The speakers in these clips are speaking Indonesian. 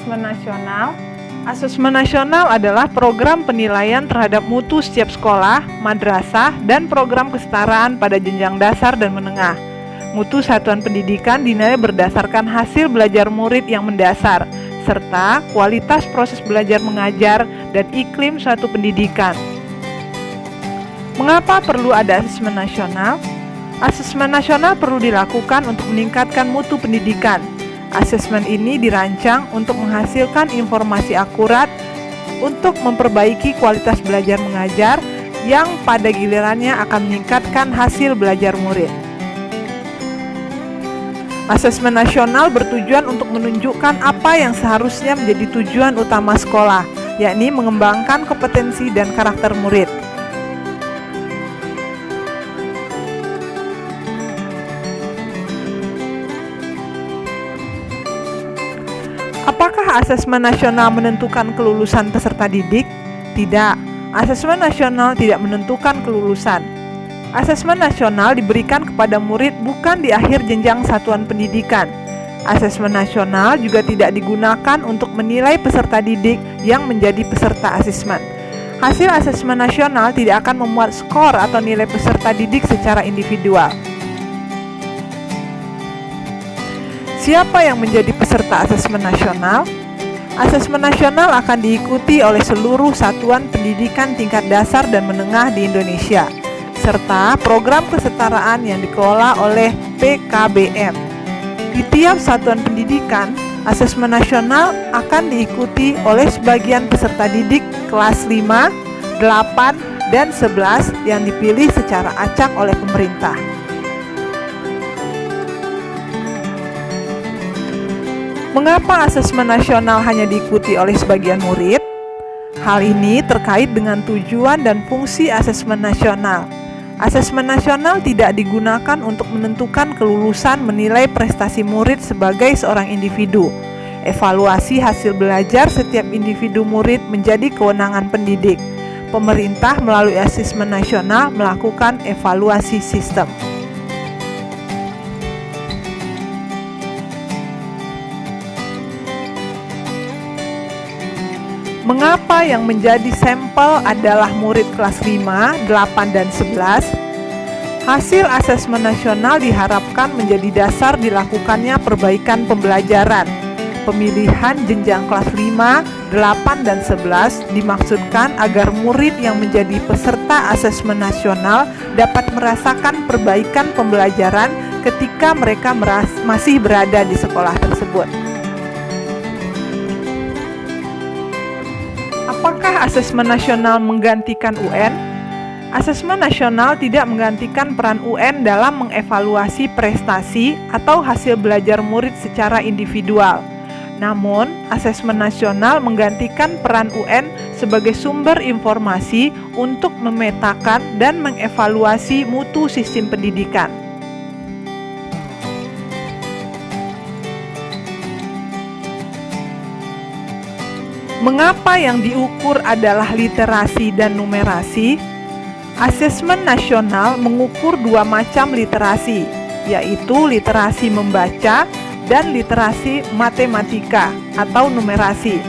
Asesmen Nasional? Asesmen Nasional adalah program penilaian terhadap mutu setiap sekolah, madrasah, dan program kesetaraan pada jenjang dasar dan menengah. Mutu satuan pendidikan dinilai berdasarkan hasil belajar murid yang mendasar, serta kualitas proses belajar mengajar dan iklim suatu pendidikan. Mengapa perlu ada asesmen nasional? Asesmen nasional perlu dilakukan untuk meningkatkan mutu pendidikan. Asesmen ini dirancang untuk menghasilkan informasi akurat untuk memperbaiki kualitas belajar mengajar yang pada gilirannya akan meningkatkan hasil belajar murid. Asesmen nasional bertujuan untuk menunjukkan apa yang seharusnya menjadi tujuan utama sekolah, yakni mengembangkan kompetensi dan karakter murid. Apakah asesmen nasional menentukan kelulusan peserta didik? Tidak, asesmen nasional tidak menentukan kelulusan. Asesmen nasional diberikan kepada murid bukan di akhir jenjang satuan pendidikan. Asesmen nasional juga tidak digunakan untuk menilai peserta didik yang menjadi peserta asesmen. Hasil asesmen nasional tidak akan memuat skor atau nilai peserta didik secara individual. Siapa yang menjadi peserta asesmen nasional? Asesmen nasional akan diikuti oleh seluruh satuan pendidikan tingkat dasar dan menengah di Indonesia, serta program kesetaraan yang dikelola oleh PKBM. Di tiap satuan pendidikan, asesmen nasional akan diikuti oleh sebagian peserta didik kelas 5, 8, dan 11 yang dipilih secara acak oleh pemerintah. Mengapa asesmen nasional hanya diikuti oleh sebagian murid? Hal ini terkait dengan tujuan dan fungsi asesmen nasional. Asesmen nasional tidak digunakan untuk menentukan kelulusan menilai prestasi murid sebagai seorang individu. Evaluasi hasil belajar setiap individu murid menjadi kewenangan pendidik. Pemerintah melalui asesmen nasional melakukan evaluasi sistem. Mengapa yang menjadi sampel adalah murid kelas 5, 8, dan 11? Hasil asesmen nasional diharapkan menjadi dasar dilakukannya perbaikan pembelajaran. Pemilihan jenjang kelas 5, 8, dan 11 dimaksudkan agar murid yang menjadi peserta asesmen nasional dapat merasakan perbaikan pembelajaran ketika mereka masih berada di sekolah tersebut. Apakah asesmen nasional menggantikan UN? Asesmen nasional tidak menggantikan peran UN dalam mengevaluasi prestasi atau hasil belajar murid secara individual. Namun, asesmen nasional menggantikan peran UN sebagai sumber informasi untuk memetakan dan mengevaluasi mutu sistem pendidikan. Mengapa yang diukur adalah literasi dan numerasi? Asesmen nasional mengukur dua macam literasi, yaitu literasi membaca dan literasi matematika atau numerasi.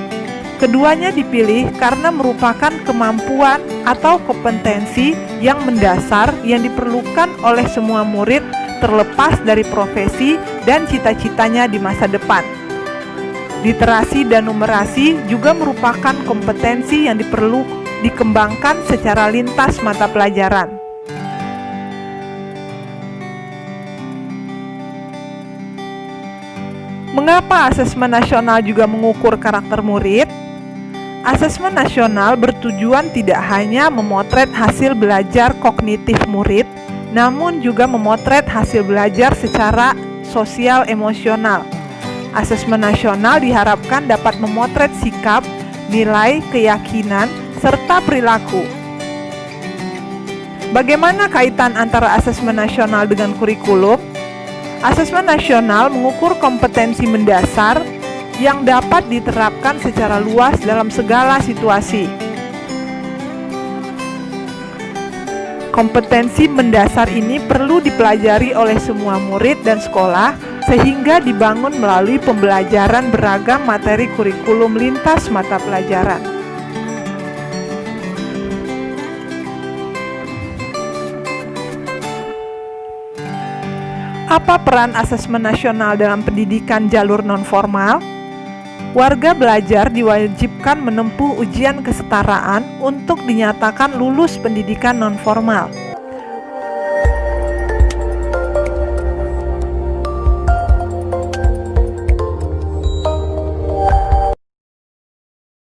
Keduanya dipilih karena merupakan kemampuan atau kompetensi yang mendasar yang diperlukan oleh semua murid terlepas dari profesi dan cita-citanya di masa depan. Literasi dan numerasi juga merupakan kompetensi yang dikembangkan secara lintas mata pelajaran. Mengapa asesmen nasional juga mengukur karakter murid? Asesmen nasional bertujuan tidak hanya memotret hasil belajar kognitif murid, namun juga memotret hasil belajar secara sosial emosional. Asesmen nasional diharapkan dapat memotret sikap, nilai, keyakinan, serta perilaku. Bagaimana kaitan antara asesmen nasional dengan kurikulum? Asesmen nasional mengukur kompetensi mendasar yang dapat diterapkan secara luas dalam segala situasi. Kompetensi mendasar ini perlu dipelajari oleh semua murid dan sekolah sehingga dibangun melalui pembelajaran beragam materi kurikulum lintas mata pelajaran. Apa peran asesmen nasional dalam pendidikan jalur nonformal? Warga belajar diwajibkan menempuh ujian kesetaraan untuk dinyatakan lulus pendidikan nonformal.